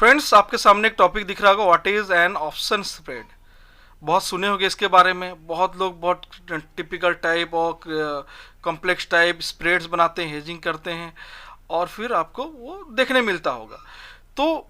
Friends, आपके सामने एक टॉपिक दिख रहा होगा, what is an option spread. बहुत सुने होंगे इसके बारे में। बहुत लोग बहुत टिपिकल टाइप और कॉम्प्लेक्स टाइप स्प्रेड्स बनाते हैं, हेजिंग करते हैं और फिर आपको वो देखने मिलता होगा। तो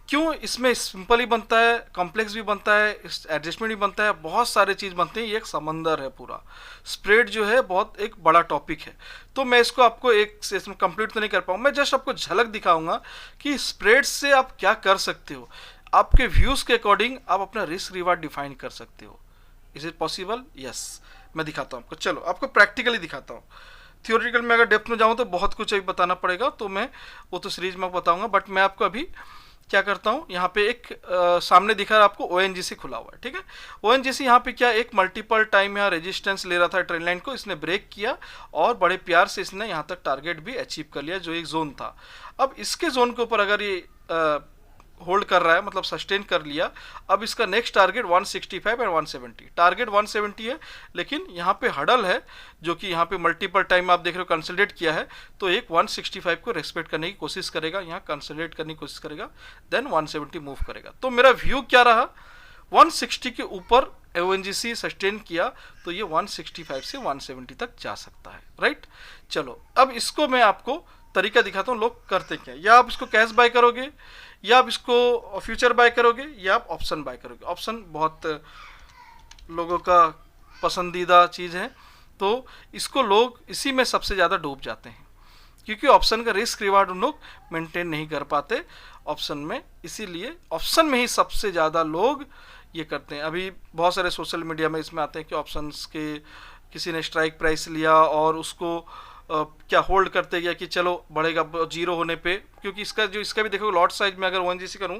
क्यों इसमें सिंपल ही बनता है, कॉम्प्लेक्स भी बनता है, एडजस्टमेंट भी बनता है, बहुत सारे चीज़ बनते हैं। ये एक समंदर है पूरा। स्प्रेड जो है बहुत एक बड़ा टॉपिक है। तो मैं इसको आपको एक सेशन कंप्लीट तो नहीं कर पाऊँ, मैं जस्ट आपको झलक दिखाऊंगा कि स्प्रेड से आप क्या कर सकते हो। आपके व्यूज़ के अकॉर्डिंग आप अपना रिस्क रिवार्ड डिफाइन कर सकते हो। Is it possible? यस, मैं दिखाता हूँ आपको। चलो आपको प्रैक्टिकली दिखाता हूँ। थियोरिटिकल में अगर डेप्थ में जाऊँ तो बहुत कुछ अभी बताना पड़ेगा, तो मैं वो तो सीरीज में बताऊंगा। बट मैं आपको अभी क्या करता हूँ, यहाँ पे एक सामने दिखा रहा आपको ONGC खुला हुआ है, ठीक है। ONGC यहाँ पे क्या एक मल्टीपल टाइम यहाँ रेजिस्टेंस ले रहा था ट्रेन लाइन को, इसने ब्रेक किया और बड़े प्यार से इसने यहाँ तक टारगेट भी अचीव कर लिया, जो एक जोन था। अब इसके जोन के ऊपर अगर ये होल्ड कर रहा है, मतलब सस्टेन कर लिया, अब इसका नेक्स्ट टारगेट 165 एंड 170, टारगेट 170 है, लेकिन यहाँ पे हडल है जो कि यहाँ पे मल्टीपल टाइम आप देख रहे हो कंसोलिडेट किया है, तो एक 165 को रेस्पेक्ट करने की कोशिश करेगा, यहाँ कंसोलिडेट करने की कोशिश करेगा, देन 170 मूव करेगा। तो मेरा व्यू क्या रहा, 160 के ऊपर ONGC सस्टेन किया तो ये 165 से 170 तक जा सकता है, राइट। चलो अब इसको मैं आपको तरीका दिखाता हूँ लोग करते क्या। या आप इसको कैश बाय करोगे, या आप इसको फ्यूचर बाय करोगे, या आप ऑप्शन बाय करोगे। ऑप्शन बहुत लोगों का पसंदीदा चीज़ है, तो इसको लोग इसी में सबसे ज़्यादा डूब जाते हैं, क्योंकि ऑप्शन का रिस्क रिवार्ड उन लोग मेंटेन नहीं कर पाते ऑप्शन में, इसीलिए ऑप्शन में ही सबसे ज़्यादा लोग ये करते हैं। अभी बहुत सारे सोशल मीडिया में इसमें आते हैं कि ऑप्शंस के किसी ने स्ट्राइक प्राइस लिया और उसको क्या होल्ड करते गया कि चलो बढ़ेगा जीरो होने पे, क्योंकि इसका भी देखो लॉट साइज में अगर ONGC करूँ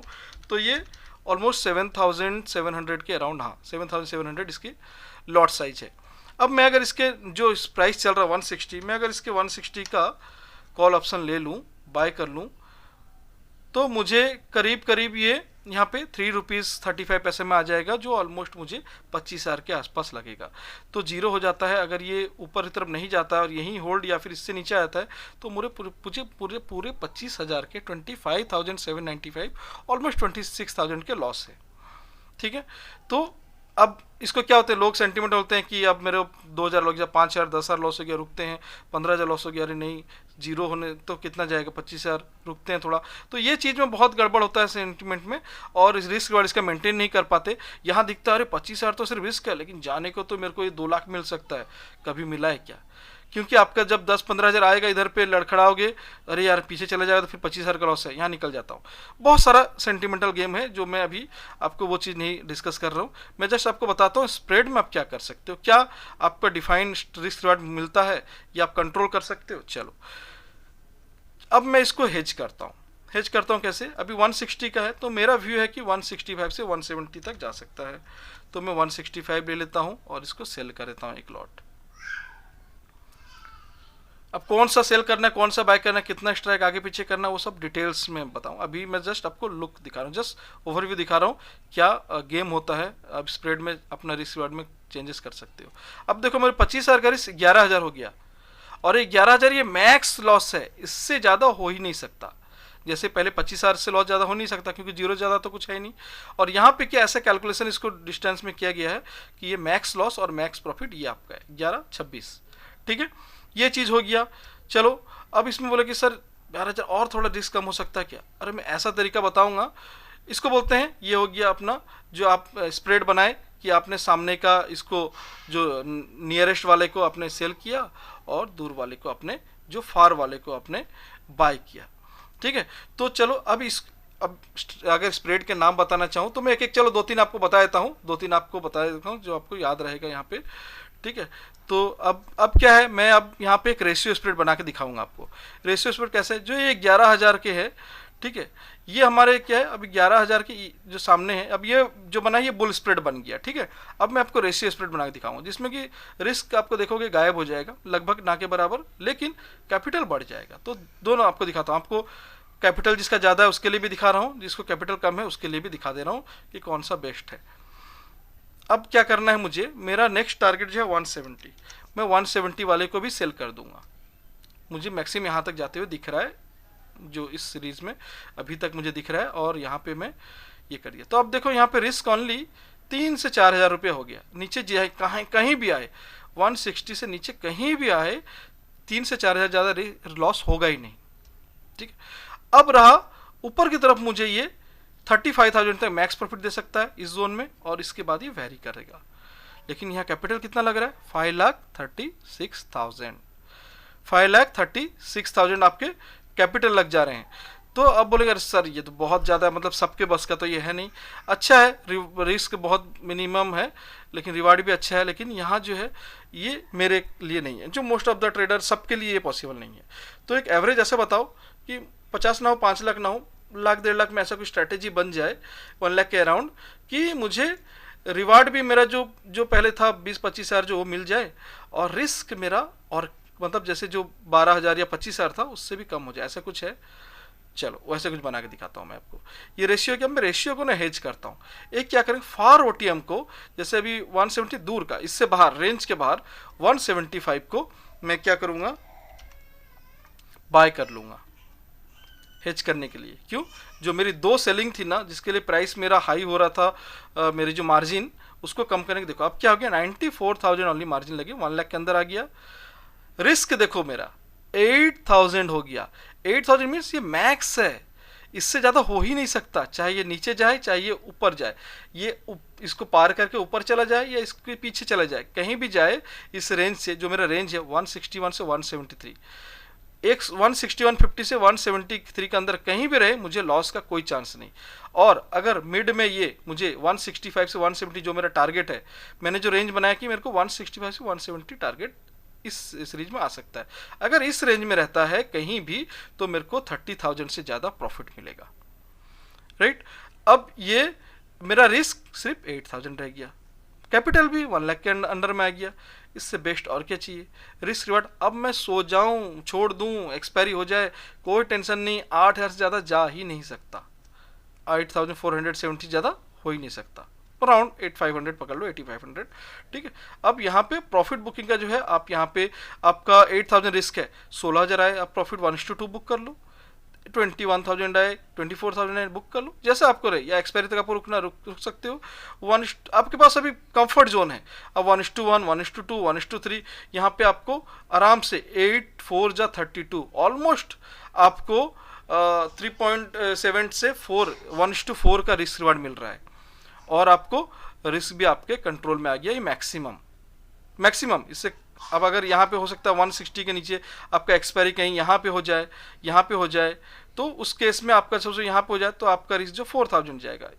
तो ये ऑलमोस्ट 7,700 के अराउंड, हाँ 7,700 इसकी लॉट साइज है। अब मैं अगर इसके जो प्राइस चल रहा है 160, मैं अगर इसके 160 का कॉल ऑप्शन ले लूँ, बाय कर लूँ, तो मुझे करीब करीब ये यहाँ पे ₹3.35 में आ जाएगा, जो ऑलमोस्ट मुझे 25,000 के आसपास लगेगा। तो जीरो हो जाता है। अगर ये ऊपर की तरफ नहीं जाता है और यहीं होल्ड या फिर इससे नीचे आता है तो मुझे पूरे 25,000 के 25,795 ऑलमोस्ट 26,000 के लॉस है, ठीक है। तो अब इसको क्या होते हैं, लोग सेंटीमेंट होते हैं कि अब मेरे 2,000 लॉस गया, 5,000 10,000 लॉस हो गया, रुकते हैं। 15,000 लॉस हो गया, अरे नहीं जीरो होने तो कितना जाएगा, 25,000, रुकते हैं थोड़ा। तो ये चीज़ में बहुत गड़बड़ होता है सेंटीमेंट में, और इस रिस्क वाले इसका मेंटेन नहीं कर पाते। यहाँ दिखता है अरे 25,000 तो सिर्फ रिस्क है, लेकिन जाने को तो मेरे को ये 2 लाख मिल सकता है। कभी मिला है क्या? क्योंकि आपका जब 10-15 हज़ार आएगा इधर पे लड़खड़ाओगे, अरे यार पीछे चले जाएगा तो फिर 25,000 का लॉस है, यहाँ निकल जाता हूँ। बहुत सारा सेंटिमेंटल गेम है जो मैं अभी आपको वो चीज़ नहीं डिस्कस कर रहा हूँ। मैं जस्ट आपको बताता हूँ स्प्रेड में आप क्या कर सकते हो, क्या आपका डिफाइंड रिस्क रिवार्ड मिलता है या आप कंट्रोल कर सकते हो। चलो अब मैं इसको हेज करता हूँ। हेज करता हूँ कैसे, अभी 160 का है तो मेरा व्यू है कि 165 से 170 तक जा सकता है, तो मैं 165 ले लेता हूँ और इसको सेल कर देता हूँ एक लॉट। अब कौन सा सेल करना है, कौन सा बाय करना है, कितना स्ट्राइक आगे पीछे करना है, वो सब डिटेल्स में बताऊं। अभी मैं जस्ट आपको लुक दिखा रहा हूँ, जस्ट ओवरव्यू दिखा रहा हूँ क्या गेम होता है। अब स्प्रेड में अपना रिस्क रिवार्ड में चेंजेस कर सकते हो। अब देखो मेरे 25,000 का रिस्क 11,000 हो गया, और ये 11,000 ये मैक्स लॉस है, इससे ज़्यादा हो ही नहीं सकता। जैसे पहले 25,000 से लॉस ज़्यादा हो नहीं सकता, क्योंकि जीरो ज़्यादा तो कुछ है नहीं। और यहाँ पे क्या ऐसा कैलकुलेशन इसको डिस्टेंस में किया गया है कि ये मैक्स लॉस और मैक्स प्रॉफिट ये आपका है 11-26, ठीक है। ये चीज़ हो गया। चलो अब इसमें बोले कि सर 12,000 और थोड़ा रिस्क कम हो सकता है क्या, अरे मैं ऐसा तरीका बताऊंगा। इसको बोलते हैं, ये हो गया अपना जो आप स्प्रेड बनाए कि आपने सामने का इसको जो नियरेस्ट वाले को आपने सेल किया और दूर वाले को आपने जो फार वाले को आपने बाय किया, ठीक है। तो चलो अब अगर स्प्रेड के नाम बताना चाहूँ तो मैं एक एक चलो 2-3 आपको बता देता हूँ, 2-3 आपको बता देता हूँ जो आपको याद रहेगा यहाँ पे, ठीक है। तो अब क्या है, मैं अब यहाँ पे एक रेशियो स्प्रेड बना के दिखाऊंगा आपको। रेशियो स्प्रेड कैसे है, जो ये 11,000 के है, ठीक है। ये हमारे क्या है, अभी 11,000 की जो सामने है, अब ये जो बना है ये बुल स्प्रेड बन गया, ठीक है। अब मैं आपको रेशियो स्प्रेड बना के दिखाऊंगा, जिसमें कि रिस्क आपको देखोगे गायब हो जाएगा लगभग ना के बराबर, लेकिन कैपिटल बढ़ जाएगा। तो दोनों आपको दिखाता हूँ। आपको कैपिटल जिसका ज़्यादा है उसके लिए भी दिखा रहा हूँ, जिसको कैपिटल कम है उसके लिए भी दिखा दे रहा हूँ कि कौन सा बेस्ट है। अब क्या करना है मुझे, मेरा नेक्स्ट टारगेट जो है 170, मैं 170 वाले को भी सेल कर दूंगा। मुझे मैक्सिमम यहाँ तक जाते हुए दिख रहा है जो इस सीरीज में अभी तक मुझे दिख रहा है, और यहाँ पे मैं ये कर दिया। तो अब देखो यहाँ पे रिस्क ओनली 3 से 4 हज़ार रुपये हो गया। नीचे कहीं भी आए 160 से नीचे कहीं भी आए 3 से 4 हज़ार ज़्यादा लॉस होगा ही नहीं। ठीक है, अब रहा ऊपर की तरफ, मुझे ये 35,000 तक मैक्स प्रॉफिट दे सकता है इस जोन में, और इसके बाद ये वेरी करेगा। लेकिन यहाँ कैपिटल कितना लग रहा है, 5,36,000। 5,36,000 आपके कैपिटल लग जा रहे हैं। तो अब बोलेगा सर ये तो बहुत ज़्यादा है, मतलब सबके बस का तो ये है नहीं। अच्छा है, रिस्क बहुत मिनिमम है लेकिन रिवार्ड भी अच्छा है, लेकिन यहाँ जो है ये मेरे लिए नहीं है, जो मोस्ट ऑफ द ट्रेडर सबके लिए ये पॉसिबल नहीं है। तो एक एवरेज ऐसा बताओ कि 50 ना हो, 5 लाख ना हो, लाख 1.5 लाख में ऐसा कोई स्ट्रैटेजी बन जाए 1 लाख के अराउंड, कि मुझे रिवार्ड भी मेरा जो पहले था 20-25 हज़ार जो वो मिल जाए, और रिस्क मेरा और मतलब जैसे जो 12,000 या 25,000 था उससे भी कम हो जाए, ऐसा कुछ है। चलो वैसे कुछ बना के दिखाता हूँ मैं आपको। ये रेशियो क्या, मैं रेशियो को ना हेज करता हूँ। एक क्या करेंगे, फार ओटीएम को, जैसे अभी 170 दूर का, इससे बाहर रेंज के बाहर 175 को मैं क्या करूँगा, बाय कर लूँगा हेज करने के लिए। क्यों, जो मेरी 2 सेलिंग थी ना, जिसके लिए प्राइस मेरा हाई हो रहा था, मेरी जो मार्जिन उसको कम करने के, देखो अब क्या हो गया, 94,000 ओनली मार्जिन लगी, 1 लाख के अंदर आ गया। रिस्क देखो मेरा 8,000 हो गया। 8,000 मीन्स ये मैक्स है, इससे ज़्यादा हो ही नहीं सकता, चाहे ये नीचे जाए चाहे ये ऊपर जाए, ये इसको पार करके ऊपर चला जाए या इसके पीछे चला जाए, कहीं भी जाए इस रेंज से, जो मेरा रेंज है 161 से 173, एक 160-150 से 173 के अंदर कहीं भी रहे, मुझे लॉस का कोई चांस नहीं। और अगर मिड में ये मुझे 165 से 170 जो मेरा टारगेट है, मैंने जो रेंज बनाया कि मेरे को 165 से 170 टारगेट इस सीरीज में आ सकता है, अगर इस रेंज में रहता है कहीं भी, तो मेरे को 30,000 से ज़्यादा प्रॉफिट मिलेगा। राइट, अब ये मेरा रिस्क सिर्फ 8,000 रह गया, कैपिटल भी 1 लाख के अंडर में आ गया। इससे बेस्ट और क्या चाहिए, रिस्क रिवार्ड। अब मैं सो जाऊं, छोड़ दूं, एक्सपायरी हो जाए, कोई टेंशन नहीं, 8,000 से ज़्यादा जा ही नहीं सकता, 8,470 ज़्यादा हो ही नहीं सकता, अराउंड 8,500 पकड़ लो, 8,500। ठीक है, अब यहाँ पे प्रॉफिट बुकिंग का जो है, आप यहाँ पे आपका 8,000 रिस्क है, 16,000 आए, आप प्रॉफिट 1:2 बुक कर लो, 21,000 आए, 24,000 आए, बुक कर लो, जैसे आपको रहे, या एक्सपायरी तक आपको रुक सकते हो। आपके पास अभी कंफर्ट जोन है, अब 1:1, 1:2, 1:3, यहाँ पे आपको आराम से 8 4 जा 32, ऑलमोस्ट आपको 3.7 से 1:4 का रिस्क रिवार्ड मिल रहा है, और आपको रिस्क भी आपके कंट्रोल में आ गया, ये मैक्सिमम। इससे अब अगर यहाँ पे हो सकता है 160 के नीचे आपका एक्सपायरी कहीं यहाँ पे हो जाए, तो उस केस में आपका सबसे यहाँ पे हो जाए, तो आपका रिस्क जो 4,000 जाएगा।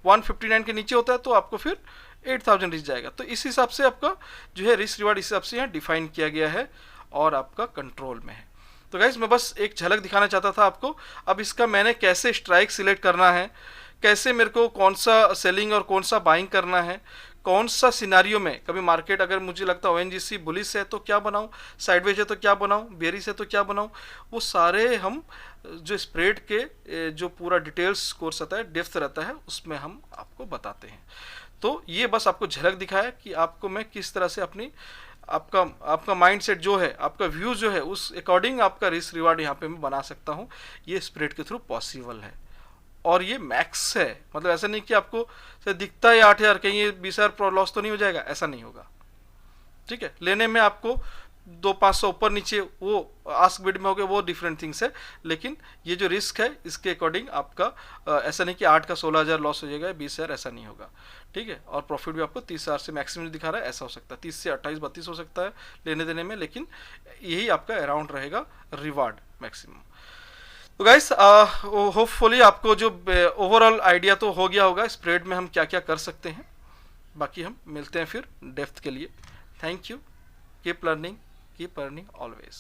159 के नीचे होता है तो आपको फिर 8,000 रिस्क जाएगा। तो इस हिसाब से आपका जो है रिस्क रिवार्ड इस हिसाब से यहाँ डिफाइन किया गया है और आपका कंट्रोल में है। तो गाइज मैं बस एक झलक दिखाना चाहता था आपको। अब इसका मैंने कैसे स्ट्राइक सिलेक्ट करना है, कैसे मेरे को कौन सा सेलिंग और कौन सा बाइंग करना है, कौन सा सिनारियो में, कभी मार्केट अगर मुझे लगता है ONGC बुलिश है तो क्या बनाऊं, साइडवेज है तो क्या बनाऊं, बेरिश है तो क्या बनाऊं, वो सारे हम जो स्प्रेड के जो पूरा डिटेल्स कोर्स आता है, डेप्थ रहता है, उसमें हम आपको बताते हैं। तो ये बस आपको झलक दिखाया कि आपको मैं किस तरह से अपनी आपका माइंडसेट जो है, आपका व्यू जो है, उस अकॉर्डिंग आपका रिस्क रिवार्ड यहाँ पे मैं बना सकता हूँ। ये स्प्रेड के थ्रू पॉसिबल है और ये मैक्स है, मतलब ऐसा नहीं कि आपको दिखता है 8,000 कहीं ये 20,000 लॉस तो नहीं हो जाएगा, ऐसा नहीं होगा। ठीक है, लेने में आपको 200-500 ऊपर नीचे वो आस्क बिड में हो गए, वो डिफरेंट थिंग्स है, लेकिन ये जो रिस्क है इसके अकॉर्डिंग आपका ऐसा नहीं कि 8 का 16,000 लॉस हो जाएगा, 20,000 ऐसा नहीं होगा। ठीक है, और प्रॉफिट भी आपको 30,000 से मैक्सिमम दिखा रहा है, ऐसा हो सकता है 30 से 28-32 हो सकता है लेने देने में, लेकिन यही आपका अराउंड रहेगा रिवार्ड मैक्सिमम। तो गाइस होपफुली आपको जो ओवरऑल आइडिया तो हो गया होगा स्प्रेड में हम क्या क्या कर सकते हैं। बाकी हम मिलते हैं फिर डेप्थ के लिए। Thank you, keep learning, keep earning always.